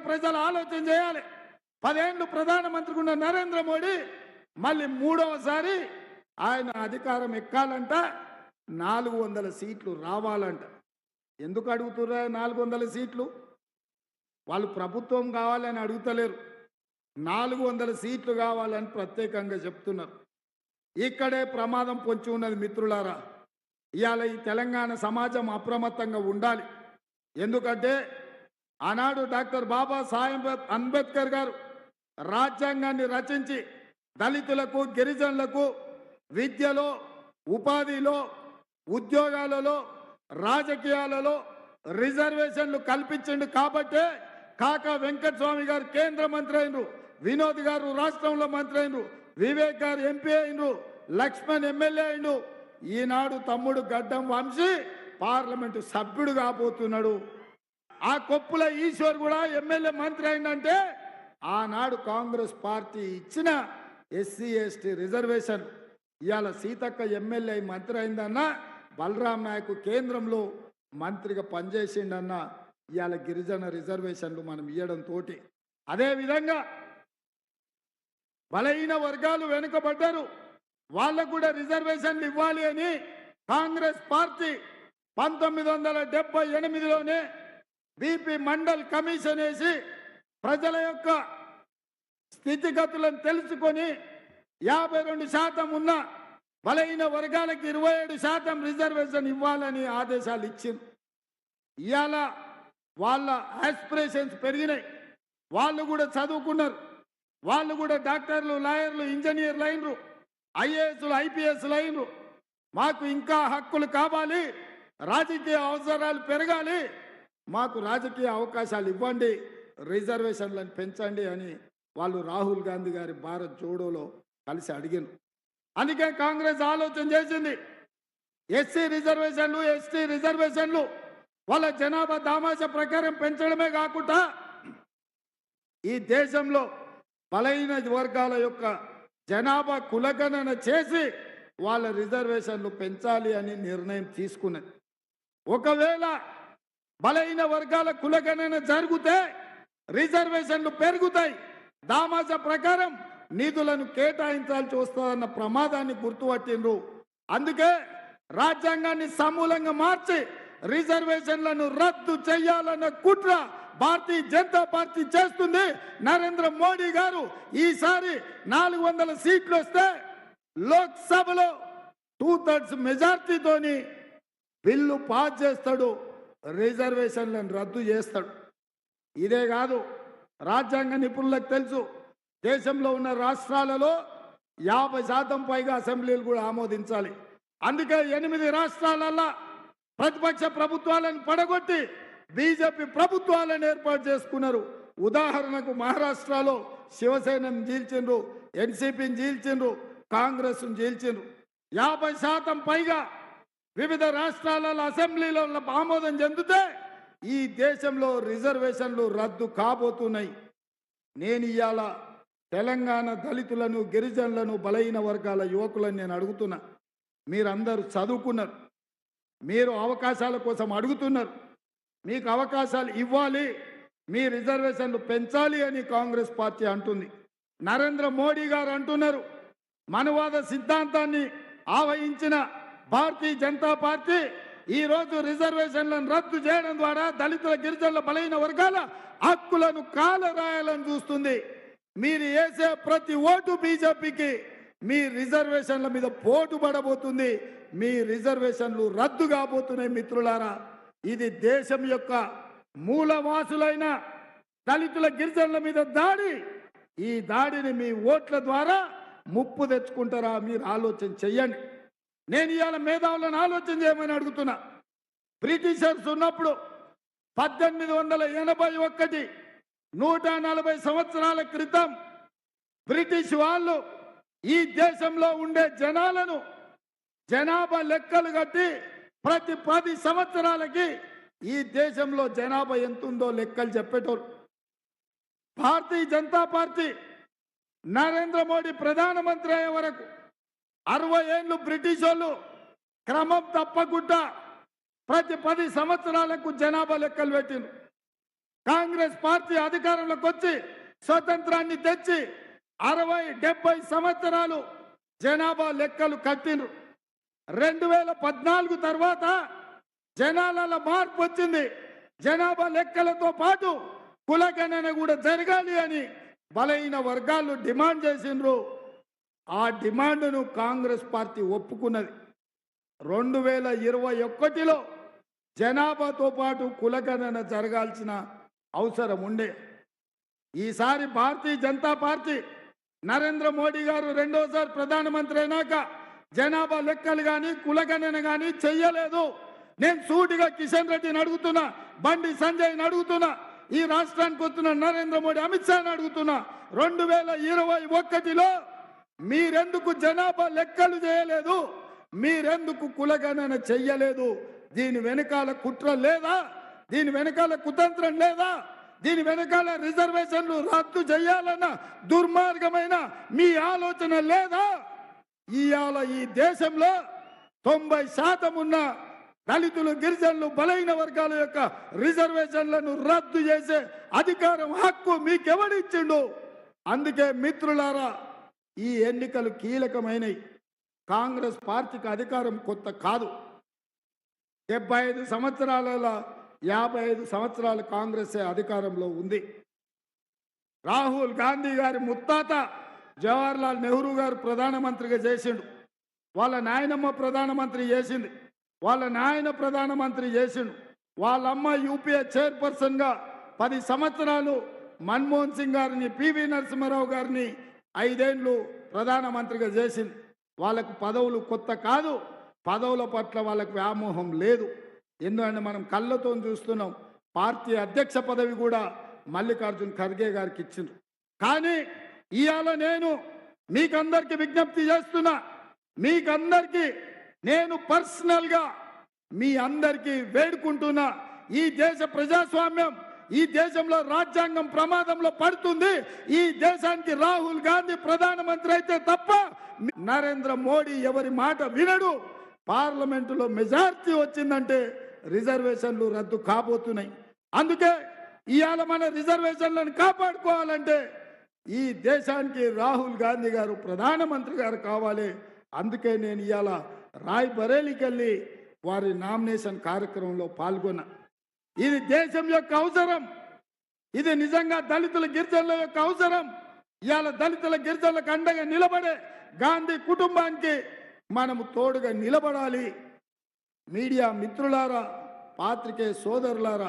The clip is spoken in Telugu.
ప్రజలు ఆలోచన చేయాలి. 10 ఏళ్ళు ప్రధానమంత్రిగా ఉన్న నరేంద్ర మోడీ మళ్ళీ మూడవసారి ఆయన అధికారం ఎక్కాలంట, 400 సీట్లు రావాలంట. ఎందుకు అడుగుతుర్రా 400 సీట్లు? వాళ్ళు ప్రభుత్వం కావాలని అడుగుతలేరు, 400 సీట్లు కావాలని ప్రత్యేకంగా చెప్తున్నారు. ఇక్కడే ప్రమాదం పొంచి ఉన్నది మిత్రులారా. ఇవాళ ఈ తెలంగాణ సమాజం అప్రమత్తంగా ఉండాలి. ఎందుకంటే ఆనాడు డాక్టర్ బాబాసాహెబ్ అంబేద్కర్ గారు రాజ్యాంగాన్ని రచించి దళితులకు, గిరిజనులకు విద్యలో, ఉపాధిలో, ఉద్యోగాలలో, రాజకీయాలలో రిజర్వేషన్లు కల్పించండి. కాబట్టే కాకా వెంకటస్వామి గారు కేంద్ర మంత్రి అయినరు, వినోద్ గారు రాష్ట్రంలో మంత్రి అయినరు, వివేక్ గారు ఎంపీ అయినరు, లక్ష్మణ్ ఎమ్మెల్యే అయినరు. ఈనాడు తమ్ముడు గడ్డం వంశీ పార్లమెంటు సభ్యుడు కాబోతున్నాడు. ఆ కొప్పుల ఈశ్వర్ కూడా ఎమ్మెల్యే మంత్రి అయిందంటే ఆనాడు కాంగ్రెస్ పార్టీ ఇచ్చిన ఎస్సీ ఎస్టీ రిజర్వేషన్. ఇవాళ సీతక్క ఎమ్మెల్యే మంత్రి అయిందన్న, బలరాం నాయక్ కేంద్రంలో మంత్రిగా పనిచేసిండన్న. ఇవాళ గిరిజన రిజర్వేషన్లు మనం ఇవ్వడం తోటి అదేవిధంగా బలహీన వర్గాలు వెనుకబడ్డారు, వాళ్ళకు కూడా రిజర్వేషన్లు ఇవ్వాలి అని కాంగ్రెస్ పార్టీ 1978లోనే బీపీ మండల్ కమిషన్ వేసి ప్రజల యొక్క స్థితిగతులను తెలుసుకొని 52% ఉన్న బలహీన వర్గాలకు 27% రిజర్వేషన్ ఇవ్వాలని ఆదేశాలు ఇచ్చింది. ఇవాళ వాళ్ళ ఆస్పిరేషన్స్ పెరిగినాయి, వాళ్ళు కూడా చదువుకున్నారు, వాళ్ళు కూడా డాక్టర్లు, లాయర్లు, ఇంజనీర్లు అయినరు, ఐఏఎస్లు, ఐపీఎస్లు అయినరు. మాకు ఇంకా హక్కులు కావాలి, రాజకీయ అవసరాలు పెరగాలి, మాకు రాజకీయ అవకాశాలు ఇవ్వండి, రిజర్వేషన్లను పెంచండి అని వాళ్ళు రాహుల్ గాంధీ గారి భారత్ జోడోలో కలిసి అడిగారు. అందుకే కాంగ్రెస్ ఆలోచన చేసింది, ఎస్సీ రిజర్వేషన్లు, ఎస్టీ రిజర్వేషన్లు వాళ్ళ జనాభా దామాష ప్రకారం పెంచడమే కాకుండా ఈ దేశంలో బలహీన వర్గాల యొక్క జనాభా కులగణన చేసి వాళ్ళ రిజర్వేషన్లు పెంచాలి అని నిర్ణయం తీసుకున్నది. ఒకవేళ బలహీన వర్గాల కులగణన జరిగితే రిజర్వేషన్లు పెరుగుతాయి, దామాష ప్రకారం నిధులను కేటాయించాల్సి వస్తుందన్న ప్రమాదాన్ని గుర్తుపట్టిండ్రు. అందుకే రాజ్యాంగాన్ని సమూలంగా మార్చి రిజర్వేషన్లను రద్దు చేయాలన్న కుట్ర భారతీయ జనతా పార్టీ చేస్తుంది. నరేంద్ర మోడీ గారు ఈసారి 400 సీట్లు వస్తే లోక్సభలో 2/3 మెజార్టీతోని బిల్లు పాస్ చేస్తాడు, రిజర్వేషన్లను రద్దు చేస్తాడు. ఇదే కాదు, రాజ్యాంగ నిపుణులకు తెలుసు, దేశంలో ఉన్న రాష్ట్రాలలో 50% పైగా అసెంబ్లీలు కూడా ఆమోదించాలి. అందుకే 8 రాష్ట్రాలల్లో ప్రతిపక్ష ప్రభుత్వాలను పడగొట్టి బీజేపీ ప్రభుత్వాలను ఏర్పాటు చేసుకున్నారు. ఉదాహరణకు మహారాష్ట్రలో శివసేనను చీల్చిండ్రు, ఎన్సీపీని చీల్చిండ్రు, కాంగ్రెస్ను చీల్చిండ్రు. 50% పైగా వివిధ రాష్ట్రాలలో అసెంబ్లీలో ఆమోదం చెందితే ఈ దేశంలో రిజర్వేషన్లు రద్దు కాబోతున్నాయి. నేను ఇవాళ తెలంగాణ దళితులను, గిరిజనులను, బలహీన వర్గాల యువకులను నేను అడుగుతున్నా, మీరందరూ చదువుకున్నారు, మీరు అవకాశాల కోసం అడుగుతున్నారు, మీకు అవకాశాలు ఇవ్వాలి, మీ రిజర్వేషన్లు పెంచాలి అని కాంగ్రెస్ పార్టీ అంటుంది. నరేంద్ర మోడీ గారు అంటున్నారు, మనవాద సిద్ధాంతాన్ని ఆవహించిన భారతీయ జనతా పార్టీ ఈరోజు రిజర్వేషన్లను రద్దు చేయడం ద్వారా దళితుల, గిరిజనుల, బలహీన వర్గాల హక్కులను కాలరాయాలని చూస్తుంది. మీరు వేసే ప్రతి ఓటు బీజేపీకి మీ రిజర్వేషన్ల మీద పోటు పడబోతుంది, మీ రిజర్వేషన్లు రద్దు కాబోతున్నాయి. మిత్రులారా, ఇది దేశం యొక్క మూలవాసులైన దళితుల, గిరిజనుల మీద దాడి. ఈ దాడిని మీ ఓట్ల ద్వారా ముప్పు తెచ్చుకుంటారా? మీరు ఆలోచన చెయ్యండి. నేను ఇవాళ మేధావులను ఆలోచన చేయమని అడుగుతున్నా. బ్రిటిషర్స్ ఉన్నప్పుడు 1881 140 సంవత్సరాల క్రితం బ్రిటిష్ వాళ్ళు ఈ దేశంలో ఉండే జనాలను జనాభా లెక్కలు కట్టి ప్రతి 10 సంవత్సరాలకి ఈ దేశంలో జనాభా ఎంతుందో లెక్కలు చెప్పేటోళ్ళు. భారతీయ జనతా పార్టీ నరేంద్ర మోడీ ప్రధానమంత్రి అయ్యే వరకు 60 ఏళ్ళు బ్రిటిష్ వాళ్ళు క్రమం తప్పకుండా ప్రతి 10 సంవత్సరాలకు జనాభా లెక్కలు పెట్టిండ్రు. కాంగ్రెస్ పార్టీ అధికారంలోకి వచ్చి స్వతంత్రాన్ని తెచ్చి 60-70 సంవత్సరాలు జనాభా లెక్కలు కట్టిండ్రు. 2014 తర్వాత జనాల మార్పు వచ్చింది. జనాభా లెక్కలతో పాటు కులగణన కూడా జరగాలి అని బలైన వర్గాలు డిమాండ్ చేసిండ్రు. ఆ డిమాండ్ను కాంగ్రెస్ పార్టీ ఒప్పుకున్నది. 2021లో జనాభాతో పాటు కులగణన జరగాల్సిన అవసరం ఉండే. ఈసారి భారతీయ జనతా పార్టీ నరేంద్ర మోడీ గారు రెండోసారి ప్రధానమంత్రి అయినాక జనాభా లెక్కలు కానీ కులగణన కానీ చెయ్యలేదు. నేను సూటిగా కిషన్ రెడ్డిని అడుగుతున్నా, బండి సంజయ్ని అడుగుతున్నా, ఈ రాష్ట్రానికి వస్తున్న నరేంద్ర మోడీ, అమిత్ షాని అడుగుతున్నా, 2021లో మీరెందుకు జనాభా లెక్కలు చేయలేదు? మీరెందుకు కులగణన చెయ్యలేదు? దీని వెనకాల కుట్ర లేదా? దీని వెనకాల కుతంత్రం లేదా? దీని వెనకాల రిజర్వేషన్లు రద్దు చేయాలన్న దుర్మార్గమైన మీ ఆలోచన లేదా? ఇవాళ ఈ దేశంలో 90% ఉన్న దళితులు, గిరిజనులు, బలైన వర్గాల యొక్క రిజర్వేషన్లను రద్దు చేసే అధికారం, హక్కు మీకెవడిచ్చిండు? అందుకే మిత్రులారా, ఈ ఎన్నికలు కీలకమైనవి. కాంగ్రెస్ పార్టీకి అధికారం కొత్త కాదు. 75 సంవత్సరాలలో 55 సంవత్సరాలు కాంగ్రెస్ అధికారంలో ఉంది. రాహుల్ గాంధీ గారి ముత్తాత జవహర్లాల్ నెహ్రూ గారు ప్రధానమంత్రిగా చేసిండు. వాళ్ళ నాయనమ్మ ప్రధానమంత్రి చేసింది. వాళ్ళ నాయన ప్రధానమంత్రి చేసిండు. వాళ్ళమ్మ యూపీఏ చైర్పర్సన్గా 10 సంవత్సరాలు మన్మోహన్ సింగ్ గారిని, పివి నరసింహారావు గారిని 5 ఏళ్ళు ప్రధానమంత్రిగా చేసింది. వాళ్ళకు పదవులు కొత్త కాదు. పదవుల పట్ల వాళ్ళకు వ్యామోహం లేదు. ఎందుకంటే మనం కళ్ళతో చూస్తున్నాం. పార్టీ అధ్యక్ష పదవి కూడా మల్లికార్జున్ ఖర్గే గారికి ఇచ్చిండ్రు. కానీ ఇవాళ నేను మీకందరికీ విజ్ఞప్తి చేస్తున్నా, మీకందరికీ నేను పర్సనల్గా మీ అందరికీ వేడుకుంటున్నా, ఈ దేశ ప్రజాస్వామ్యం, ఈ దేశంలో రాజ్యాంగం ప్రమాదంలో పడుతుంది. ఈ దేశానికి రాహుల్ గాంధీ ప్రధానమంత్రి అయితే తప్ప నరేంద్ర మోడీ ఎవరి మాట వినడు. పార్లమెంటులో మెజార్టీ వచ్చిందంటే రిజర్వేషన్లు రద్దు కాబోతున్నాయి. అందుకే ఇవాళ మన రిజర్వేషన్లను కాపాడుకోవాలంటే ఈ దేశానికి రాహుల్ గాంధీ గారు ప్రధానమంత్రి గారు కావాలి. అందుకే నేను ఇవాళ రాయ్ బరేలీకి వెళ్ళి వారి నామినేషన్ కార్యక్రమంలో పాల్గొన్నా. ఇది దేశం యొక్క అవసరం. ఇది నిజంగా దళితుల, గిరిజనుల యొక్క అవసరం. ఇవాళ దళితుల, గిరిజనులకు అండగా నిలబడే గాంధీ కుటుంబానికి మనము తోడుగా నిలబడాలి. మీడియా మిత్రులారా, పాత్రికేయ సోదరులారా,